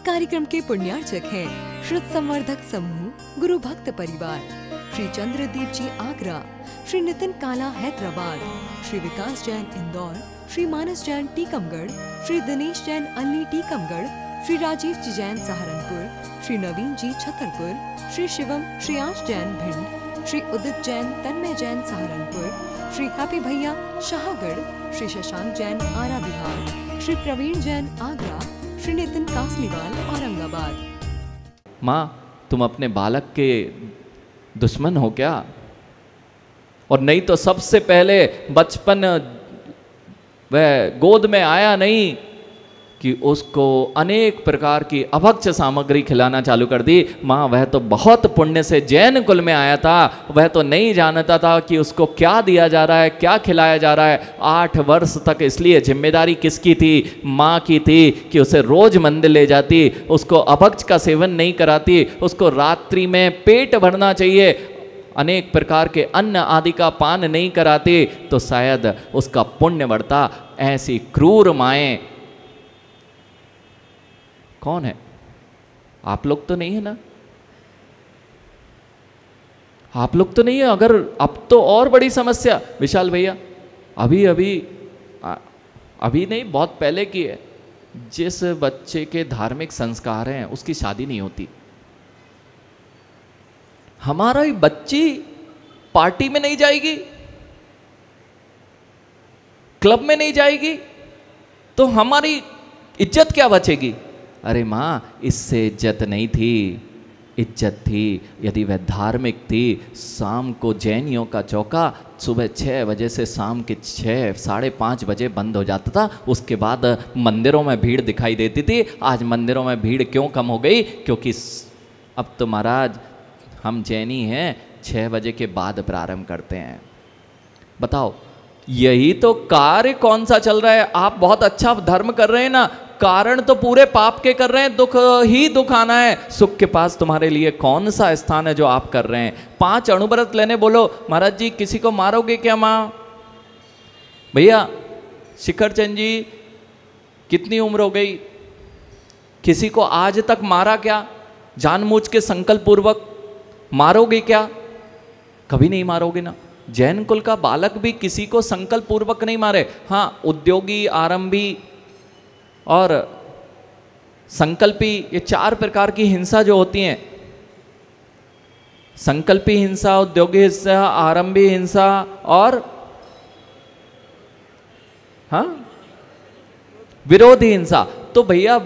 कार्यक्रम के पुण्यार्चक हैं श्रुत संवर्धक समूह गुरु भक्त परिवार, श्री चंद्रदीप जी आगरा, श्री नितिन काला हैदराबाद, श्री विकास जैन इंदौर, श्री मानस जैन टीकमगढ़, श्री दिनेश जैन अल्ली टीकमगढ़, श्री राजीव जी जैन सहारनपुर, श्री नवीन जी छतरपुर, श्री शिवम श्रेयांश जैन भिंड, श्री उदित जैन तन्मय जैन सहारनपुर, श्री हैप्पी भैया शाहगढ़, श्री शशांक जैन आरा बिहार, श्री प्रवीण जैन आगरा, श्री नितिन कासलीवाल औरंगाबाद। माँ, तुम अपने बालक के दुश्मन हो क्या? और नहीं तो सबसे पहले बचपन वह गोद में आया नहीं कि उसको अनेक प्रकार की अभक्ष्य सामग्री खिलाना चालू कर दी। माँ, वह तो बहुत पुण्य से जैन कुल में आया था, वह तो नहीं जानता था कि उसको क्या दिया जा रहा है, क्या खिलाया जा रहा है। 8 वर्ष तक इसलिए जिम्मेदारी किसकी थी? माँ की थी कि उसे रोज मंदिर ले जाती, उसको अभक्ष्य का सेवन नहीं कराती, उसको रात्रि में पेट भरना चाहिए, अनेक प्रकार के अन्न आदि का पान नहीं कराती, तो शायद उसका पुण्य बढ़ता। ऐसी क्रूर माएँ कौन है? आप लोग तो नहीं है ना? आप लोग तो नहीं है। अगर अब तो और बड़ी समस्या, विशाल भैया, अभी नहीं, बहुत पहले की है। जिस बच्चे के धार्मिक संस्कार हैं उसकी शादी नहीं होती। हमारा बच्ची पार्टी में नहीं जाएगी, क्लब में नहीं जाएगी, तो हमारी इज्जत क्या बचेगी? अरे माँ, इससे इज्जत नहीं थी, इज्जत थी यदि वह धार्मिक थी। शाम को जैनियों का चौका सुबह 6 बजे से शाम के 6, 5:30 बजे बंद हो जाता था। उसके बाद मंदिरों में भीड़ दिखाई देती थी। आज मंदिरों में भीड़ क्यों कम हो गई? क्योंकि अब तो महाराज हम जैनी हैं, 6 बजे के बाद प्रारंभ करते हैं। बताओ, यही तो कार्य कौन सा चल रहा है? आप बहुत अच्छा धर्म कर रहे हैं ना, कारण तो पूरे पाप के कर रहे हैं, दुख ही दुख आना है। सुख के पास तुम्हारे लिए कौन सा स्थान है जो आप कर रहे हैं? 5 अणुव्रत लेने बोलो, महाराज जी किसी को मारोगे क्या? माँ भैया, शिखर चंद जी कितनी उम्र हो गई? किसी को आज तक मारा क्या? जानबूझ के संकल्प पूर्वक मारोगे क्या? कभी नहीं मारोगे ना। जैन कुल का बालक भी किसी को संकल्प पूर्वक नहीं मारे। हाँ, उद्योगी, आरंभी और संकल्पी, ये 4 प्रकार की हिंसा जो होती हैं, संकल्पी हिंसा, उद्योगी हिंसा, आरंभी हिंसा और हाँ विरोधी हिंसा। तो भैया,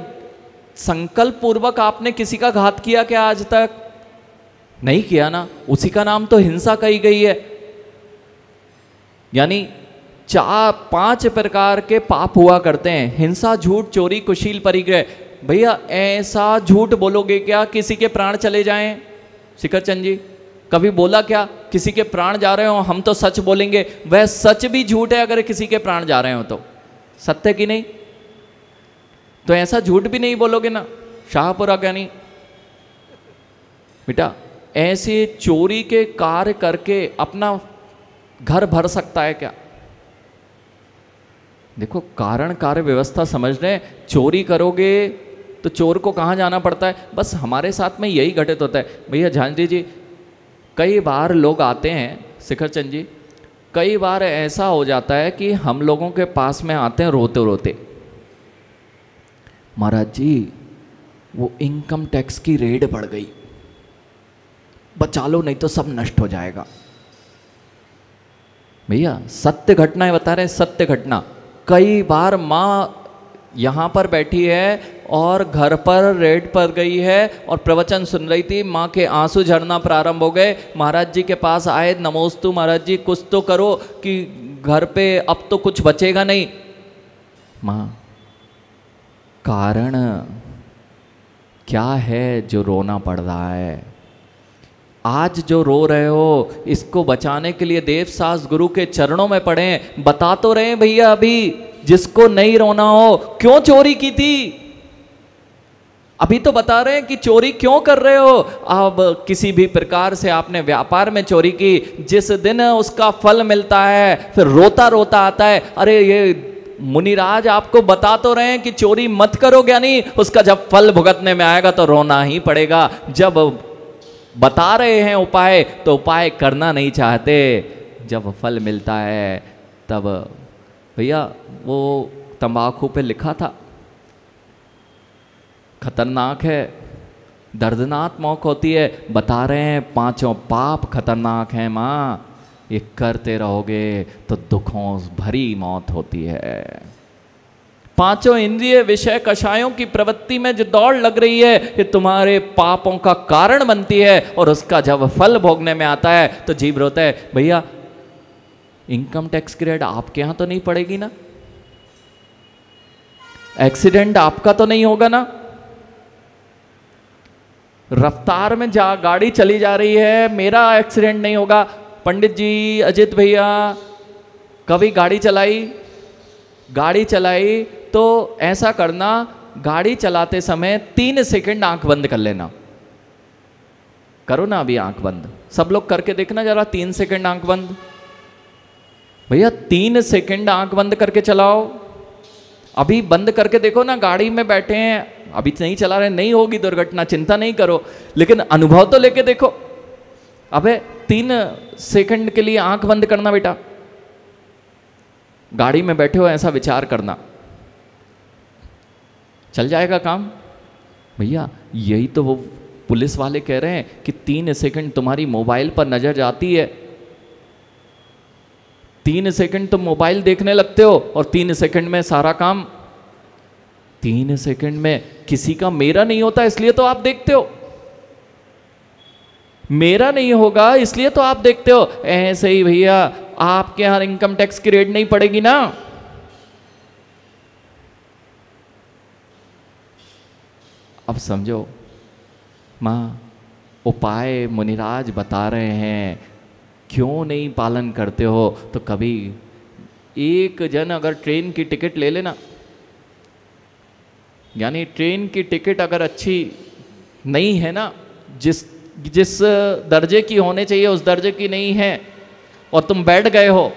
संकल्प पूर्वक आपने किसी का घात किया क्या आज तक? नहीं किया ना। उसी का नाम तो हिंसा कही गई है। यानी 4-5 प्रकार के पाप हुआ करते हैं, हिंसा, झूठ, चोरी, कुशील, परिग्रह। भैया, ऐसा झूठ बोलोगे क्या किसी के प्राण चले जाएं? शिखर चंद जी, कभी बोला क्या किसी के प्राण जा रहे हो हम तो सच बोलेंगे? वह सच भी झूठ है अगर किसी के प्राण जा रहे हो तो। सत्य की नहीं? तो ऐसा झूठ भी नहीं बोलोगे ना। शाहपुरा ज्ञानी बेटा, ऐसे चोरी के कार्य करके अपना घर भर सकता है क्या? देखो, कारण कार्य व्यवस्था समझ रहे। चोरी करोगे तो चोर को कहाँ जाना पड़ता है? बस हमारे साथ में यही घटित होता है। भैया झांझरी जी, कई बार लोग आते हैं, शिखर चंद जी, कई बार ऐसा हो जाता है कि हम लोगों के पास में आते हैं रोते रोते, महाराज जी वो इनकम टैक्स की रेड बढ़ गई, बचा लो नहीं तो सब नष्ट हो जाएगा। भैया, सत्य घटनाएं बता रहे हैं, सत्य घटना। कई बार माँ यहाँ पर बैठी है और घर पर रेड पर गई है और प्रवचन सुन रही थी, माँ के आंसू झरना प्रारंभ हो गए। महाराज जी के पास आए, नमोस्तु महाराज जी, कुछ तो करो कि घर पे अब तो कुछ बचेगा नहीं। माँ, कारण क्या है जो रोना पड़ रहा है? आज जो रो रहे हो, इसको बचाने के लिए देवसास गुरु के चरणों में पड़े। बता तो रहे भैया, अभी जिसको नहीं रोना हो, क्यों चोरी की थी? अभी तो बता रहे हैं कि चोरी क्यों कर रहे हो। अब किसी भी प्रकार से आपने व्यापार में चोरी की, जिस दिन उसका फल मिलता है फिर रोता रोता आता है, अरे ये मुनिराज आपको बता तो रहे हैं कि चोरी मत करो, ज्ञानी उसका जब फल भुगतने में आएगा तो रोना ही पड़ेगा। जब बता रहे हैं उपाय तो उपाय करना नहीं चाहते, जब फल मिलता है तब भैया वो तंबाकू पे लिखा था खतरनाक है, दर्दनाक मौत होती है, बता रहे हैं 5 पाप खतरनाक हैं माँ, ये करते रहोगे तो दुखों भरी मौत होती है। 5 इंद्रिय विषय कषायों की प्रवृत्ति में जो दौड़ लग रही है ये तुम्हारे पापों का कारण बनती है, और उसका जब फल भोगने में आता है तो जीव रोता है। भैया इनकम टैक्स की रेड आपके यहां तो नहीं पड़ेगी ना, एक्सीडेंट आपका तो नहीं होगा ना, रफ्तार में गाड़ी चली जा रही है, मेरा एक्सीडेंट नहीं होगा। पंडित जी, अजित भैया कभी गाड़ी चलाई तो ऐसा करना, गाड़ी चलाते समय 3 सेकंड आंख बंद कर लेना। करो ना अभी आंख बंद, सब लोग करके देखना जरा, 3 सेकंड आंख बंद। भैया 3 सेकंड आंख बंद करके चलाओ, अभी बंद करके देखो ना, गाड़ी में बैठे हैं अभी नहीं चला रहे, नहीं होगी दुर्घटना, चिंता नहीं करो, लेकिन अनुभव तो लेके देखो। अबे 3 सेकंड के लिए आंख बंद करना बेटा, गाड़ी में बैठे हो ऐसा विचार करना, चल जाएगा काम। भैया यही तो वो पुलिस वाले कह रहे हैं कि 3 सेकंड तुम्हारी मोबाइल पर नजर जाती है, 3 सेकंड तुम मोबाइल देखने लगते हो और 3 सेकंड में सारा काम। 3 सेकंड में किसी का मेरा नहीं होता इसलिए तो आप देखते हो, मेरा नहीं होगा इसलिए तो आप देखते हो। ऐसे ही भैया आपके यहां इनकम टैक्स की रेट नहीं पड़ेगी ना, अब समझो मां उपाय मुनिराज बता रहे हैं, क्यों नहीं पालन करते हो? तो कभी एक जन अगर ट्रेन की टिकट ले लेना, यानी ट्रेन की टिकट अगर अच्छी नहीं है ना, जिस दर्जे की होने चाहिए उस दर्जे की नहीं है, और तुम बैठ गए हो,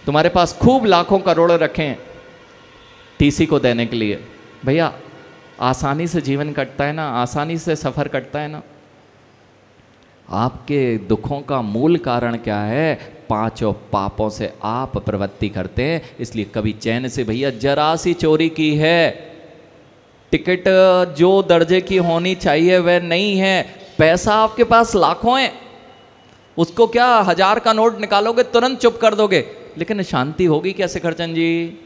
तुम्हारे पास खूब लाखों करोड़ रखे हैं टीसी को देने के लिए, भैया आसानी से जीवन कटता है ना, आसानी से सफ़र कटता है ना। आपके दुखों का मूल कारण क्या है? 5 पापों से आप प्रवृत्ति करते हैं, इसलिए कभी चैन से भैया जरा सी चोरी की है, टिकट जो दर्जे की होनी चाहिए वह नहीं है, पैसा आपके पास लाखों है, उसको क्या 1000 का नोट निकालोगे तुरंत चुप कर दोगे, लेकिन शांति होगी क्या शिखरचंद जी?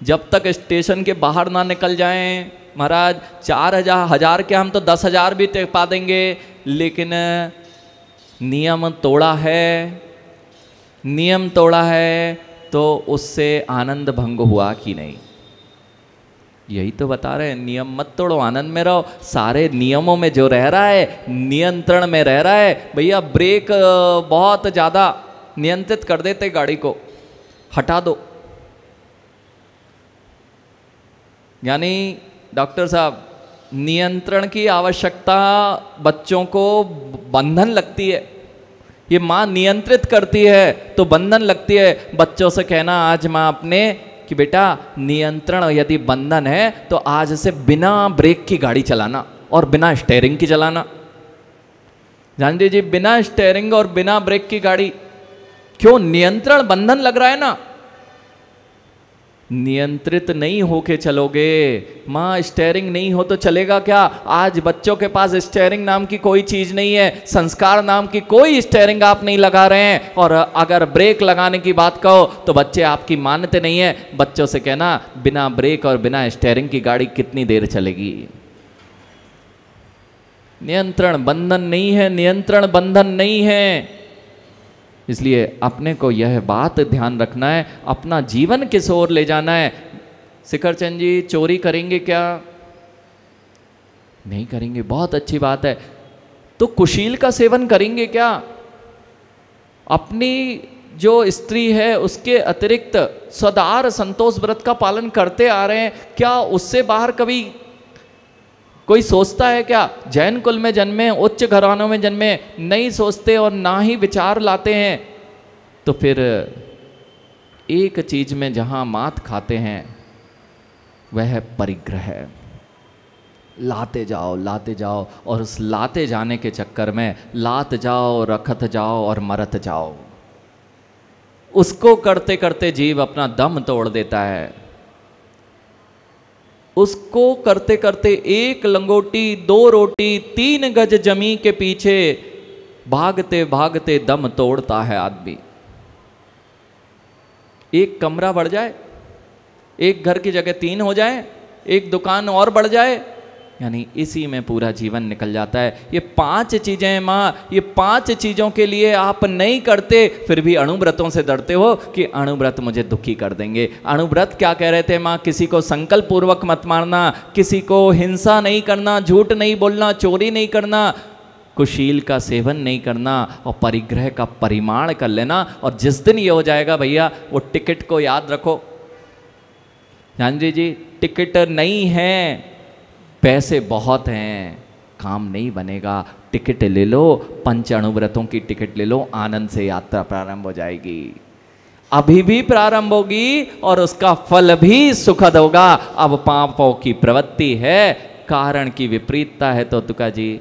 जब तक स्टेशन के बाहर ना निकल जाएं महाराज, 4000 के हम तो 10,000 भी पा देंगे, लेकिन नियम तोड़ा है तो उससे आनंद भंग हुआ कि नहीं? यही तो बता रहे हैं, नियम मत तोड़ो, आनंद में रहो। सारे नियमों में जो रह रहा है, नियंत्रण में रह रहा है, भैया ब्रेक बहुत ज़्यादा नियंत्रित कर देते, गाड़ी को हटा दो। यानी डॉक्टर साहब, नियंत्रण की आवश्यकता बच्चों को बंधन लगती है, ये माँ नियंत्रित करती है तो बंधन लगती है। बच्चों से कहना आज माँ अपने कि बेटा नियंत्रण यदि बंधन है तो आज से बिना ब्रेक की गाड़ी चलाना और बिना स्टीयरिंग की चलाना। जान लीजिए, बिना स्टीयरिंग और बिना ब्रेक की गाड़ी, क्यों? नियंत्रण बंधन लग रहा है ना, नियंत्रित नहीं होके चलोगे। माँ स्टीयरिंग नहीं हो तो चलेगा क्या? आज बच्चों के पास स्टीयरिंग नाम की कोई चीज़ नहीं है, संस्कार नाम की कोई स्टीयरिंग आप नहीं लगा रहे हैं, और अगर ब्रेक लगाने की बात कहो तो बच्चे आपकी मानते नहीं है। बच्चों से कहना बिना ब्रेक और बिना स्टीयरिंग की गाड़ी कितनी देर चलेगी? नियंत्रण बंधन नहीं है, नियंत्रण बंधन नहीं है। इसलिए अपने को यह बात ध्यान रखना है, अपना जीवन किस ओर ले जाना है। शिखरचंद जी चोरी करेंगे क्या? नहीं करेंगे, बहुत अच्छी बात है। तो कुशील का सेवन करेंगे क्या? अपनी जो स्त्री है उसके अतिरिक्त सदार संतोष व्रत का पालन करते आ रहे हैं, क्या उससे बाहर कभी कोई सोचता है क्या? जैन कुल में जन्मे, उच्च घरानों में जन्मे, नहीं सोचते और ना ही विचार लाते हैं, तो फिर एक चीज में जहां मात खाते हैं वह है परिग्रह। लाते जाओ और उस लाते जाने के चक्कर में लात जाओ, रखत जाओ और मरत जाओ। उसको करते करते जीव अपना दम तोड़ देता है। उसको करते करते एक लंगोटी, 2 रोटी, 3 गज जमी के पीछे भागते भागते दम तोड़ता है आदमी। एक कमरा बढ़ जाए, एक घर की जगह 3 हो जाए, एक दुकान और बढ़ जाए, यानी इसी में पूरा जीवन निकल जाता है। ये 5 चीजें हैं माँ, ये 5 चीजों के लिए आप नहीं करते, फिर भी अणुव्रतों से डरते हो कि अणुव्रत मुझे दुखी कर देंगे। अणुव्रत क्या कह रहे थे माँ? किसी को संकल्प पूर्वक मत मारना, किसी को हिंसा नहीं करना, झूठ नहीं बोलना, चोरी नहीं करना, कुशील का सेवन नहीं करना और परिग्रह का परिमाण कर लेना। और जिस दिन ये हो जाएगा भैया, वो टिकट को याद रखो। जानवी जी, टिकट नहीं है, पैसे बहुत हैं, काम नहीं बनेगा। टिकट ले लो, 5 अणुव्रतों की टिकट ले लो, आनंद से यात्रा प्रारंभ हो जाएगी। अभी भी प्रारंभ होगी और उसका फल भी सुखद होगा। अब पापों की प्रवृत्ति है, कारण की विपरीतता है तो तुका जी,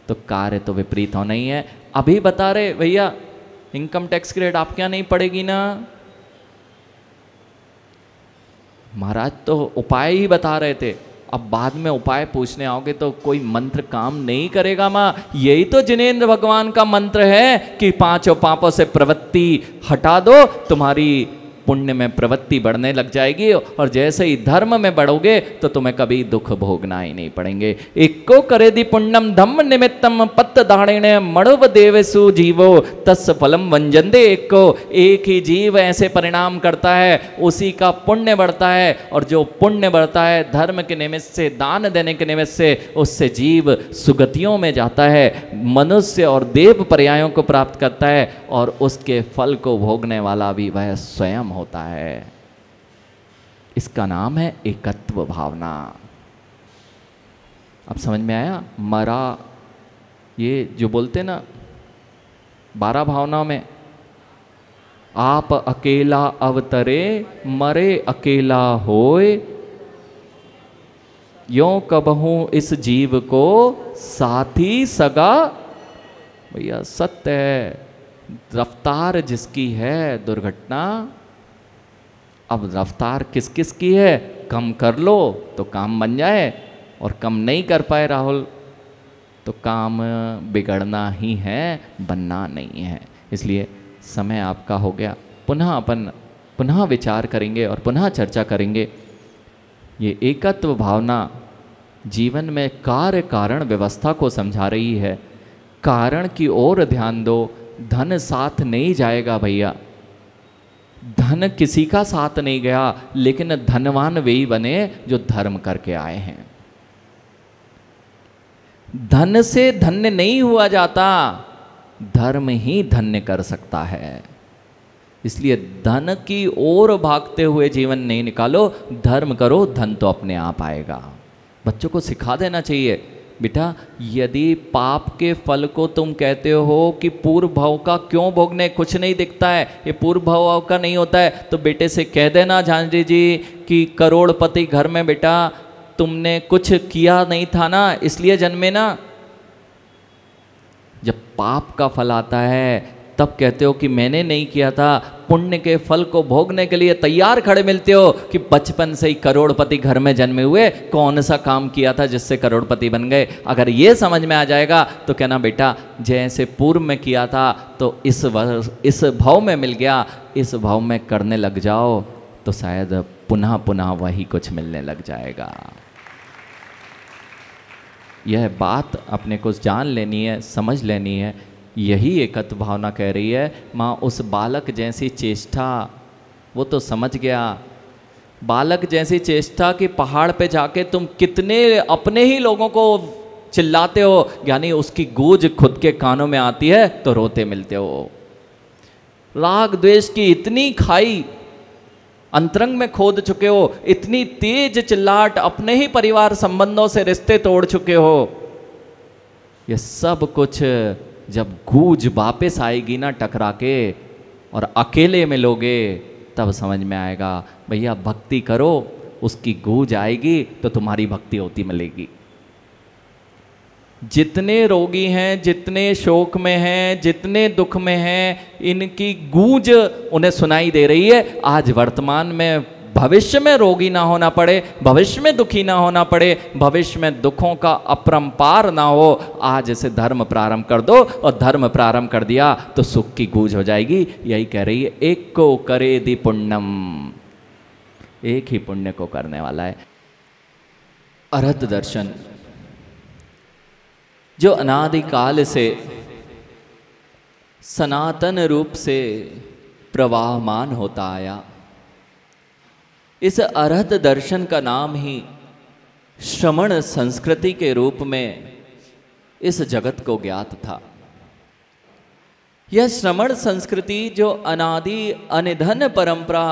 तो कार्य तो विपरीत होना ही है। अभी बता रहे भैया, इनकम टैक्स की रेट आप क्या नहीं पड़ेगी ना महाराज, तो उपाय ही बता रहे थे। अब बाद में उपाय पूछने आओगे तो कोई मंत्र काम नहीं करेगा माँ। यही तो जिनेंद्र भगवान का मंत्र है कि 5 पापों से प्रवृत्ति हटा दो, तुम्हारी पुण्य में प्रवृत्ति बढ़ने लग जाएगी और जैसे ही धर्म में बढ़ोगे तो तुम्हें कभी दुख भोगना ही नहीं पड़ेंगे। एको करेदि पुण्यम धम्म निमित्तम पत्त दाड़िणे मणुव देवसु जीवो तस् फलम वंजंदे एको। एक ही जीव ऐसे परिणाम करता है, उसी का पुण्य बढ़ता है, और जो पुण्य बढ़ता है धर्म के निमित्त से, दान देने के निमित्त से, उससे जीव सुगतियों में जाता है, मनुष्य और देव पर्यायों को प्राप्त करता है, और उसके फल को भोगने वाला भी वह स्वयं होता है। इसका नाम है एकत्व भावना। अब समझ में आया? मरा, ये जो बोलते ना 12 भावनाओं में, आप अकेला अवतरे मरे अकेला होए, यों कबहूं इस जीव को साथी सगा। भैया सत्य है, रफ्तार जिसकी है दुर्घटना। अब रफ्तार किस किस की है? कम कर लो तो काम बन जाए, और कम नहीं कर पाए राहुल तो काम बिगड़ना ही है, बनना नहीं है। इसलिए समय आपका हो गया, पुनः विचार करेंगे और पुनः चर्चा करेंगे। ये एकत्व भावना जीवन में कार्य कारण व्यवस्था को समझा रही है। कारण की ओर ध्यान दो, धन साथ नहीं जाएगा भैया। धन किसी का साथ नहीं गया, लेकिन धनवान वे ही बने जो धर्म करके आए हैं। धन से धन्य नहीं हुआ जाता, धर्म ही धन्य कर सकता है। इसलिए धन की ओर भागते हुए जीवन नहीं निकालो, धर्म करो, धन तो अपने आप आएगा। बच्चों को सिखा देना चाहिए, बेटा यदि पाप के फल को तुम कहते हो कि पूर्व भाव का क्यों भोगने, कुछ नहीं दिखता है, ये पूर्व भाव का नहीं होता है, तो बेटे से कह देना झांझरी जी कि करोड़पति घर में बेटा तुमने कुछ किया नहीं था ना, इसलिए जन्मे ना। जब पाप का फल आता है तब कहते हो कि मैंने नहीं किया था। पुण्य के फल को भोगने के लिए तैयार खड़े मिलते हो कि बचपन से ही करोड़पति घर में जन्मे हुए, कौन सा काम किया था जिससे करोड़पति बन गए। अगर ये समझ में आ जाएगा तो कहना बेटा जैसे पूर्व में किया था तो इस भाव में मिल गया, इस भाव में करने लग जाओ तो शायद पुनः पुनः वही कुछ मिलने लग जाएगा। यह बात अपने को जान लेनी है, समझ लेनी है। यही एकत्व भावना कह रही है। माँ उस बालक जैसी चेष्टा, वो तो समझ गया। बालक जैसी चेष्टा कि पहाड़ पे जाके तुम कितने अपने ही लोगों को चिल्लाते हो, यानी उसकी गूंज खुद के कानों में आती है तो रोते मिलते हो। राग द्वेष की इतनी खाई अंतरंग में खोद चुके हो, इतनी तेज चिल्लाहट, अपने ही परिवार संबंधों से रिश्ते तोड़ चुके हो। ये सब कुछ जब गूंज वापस आएगी ना टकरा के और अकेले मिलोगे तब समझ में आएगा भैया भक्ति करो, उसकी गूंज आएगी तो तुम्हारी भक्ति होती मिलेगी। जितने रोगी हैं, जितने शोक में हैं, जितने दुख में हैं, इनकी गूंज उन्हें सुनाई दे रही है। आज वर्तमान में, भविष्य में रोगी ना होना पड़े, भविष्य में दुखी ना होना पड़े, भविष्य में दुखों का अपरंपार ना हो, आज से धर्म प्रारंभ कर दो, और धर्म प्रारंभ कर दिया तो सुख की गूंज हो जाएगी। यही कह रही है, एक को करे दी पुण्यम, एक ही पुण्य को करने वाला है। अरहत दर्शन जो अनादिकाल से सनातन रूप से प्रवाहमान होता आया, इस अरहत दर्शन का नाम ही श्रमण संस्कृति के रूप में इस जगत को ज्ञात था। यह श्रमण संस्कृति जो अनादि अनिधन परंपरा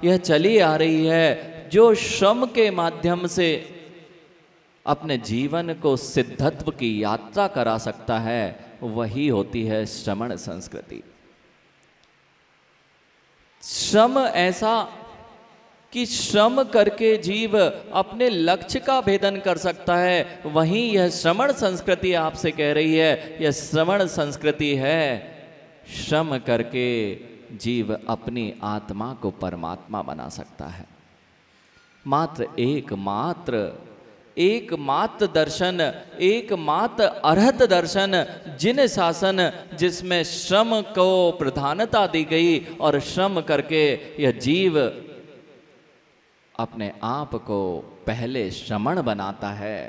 यह चली आ रही है, जो श्रम के माध्यम से अपने जीवन को सिद्धत्व की यात्रा करा सकता है, वही होती है श्रमण संस्कृति। श्रम ऐसा कि श्रम करके जीव अपने लक्ष्य का भेदन कर सकता है, वहीं यह श्रमण संस्कृति आपसे कह रही है, यह श्रमण संस्कृति है श्रम करके जीव अपनी आत्मा को परमात्मा बना सकता है। मात्र एकमात्र दर्शन, एकमात्र अरहत दर्शन, जिन शासन जिसमें श्रम को प्रधानता दी गई और श्रम करके यह जीव अपने आप को पहले श्रमण बनाता है,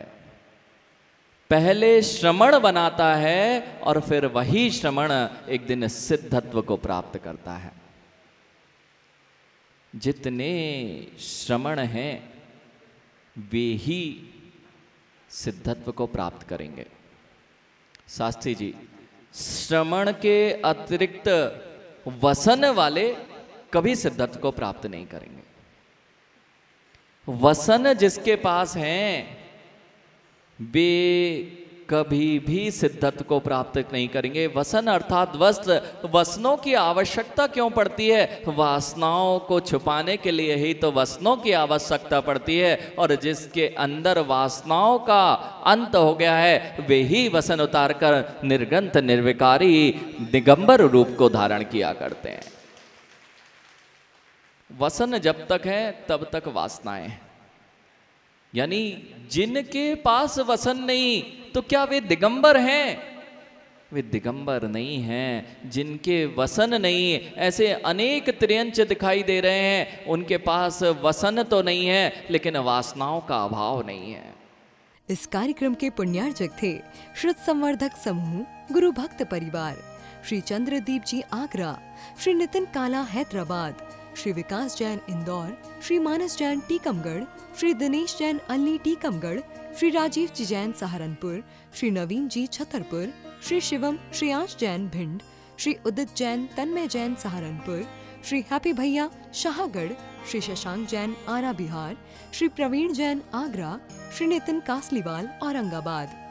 पहले श्रमण बनाता है और फिर वही श्रमण एक दिन सिद्धत्व को प्राप्त करता है। जितने श्रमण हैं वे ही सिद्धत्व को प्राप्त करेंगे। शास्त्री जी, श्रमण के अतिरिक्त वसन वाले कभी सिद्धत्व को प्राप्त नहीं करेंगे। वसन जिसके पास हैं वे कभी भी सिद्धत्व को प्राप्त नहीं करेंगे। वसन अर्थात वस्त्र, वसनों की आवश्यकता क्यों पड़ती है? वासनाओं को छुपाने के लिए ही तो वसनों की आवश्यकता पड़ती है, और जिसके अंदर वासनाओं का अंत हो गया है वे ही वसन उतारकर निर्गंत निर्विकारी दिगंबर रूप को धारण किया करते हैं। वसन जब तक है तब तक वासनाएं हैं, यानी जिनके पास वसन नहीं तो क्या वे दिगंबर हैं? वे दिगंबर नहीं हैं। जिनके वसन नहीं, ऐसे अनेक त्रियंच दिखाई दे रहे हैं, उनके पास वसन तो नहीं है लेकिन वासनाओं का अभाव नहीं है। इस कार्यक्रम के पुण्यार्चक थे श्रुत संवर्धक समूह गुरु भक्त परिवार, श्री चंद्रदीप जी आगरा, श्री नितिन काला हैदराबाद, श्री विकास जैन इंदौर, श्री मानस जैन टीकमगढ़, श्री दिनेश जैन अल्ली टीकमगढ़, श्री राजीव जी जैन सहारनपुर, श्री नवीन जी छतरपुर, श्री शिवम श्रेयांश जैन भिंड, श्री उदित जैन तन्मय जैन सहारनपुर, श्री हैप्पी भैया शाहगढ़, श्री शशांक जैन आरा बिहार, श्री प्रवीण जैन आगरा, श्री नितिन कासलीवाल औरंगाबाद।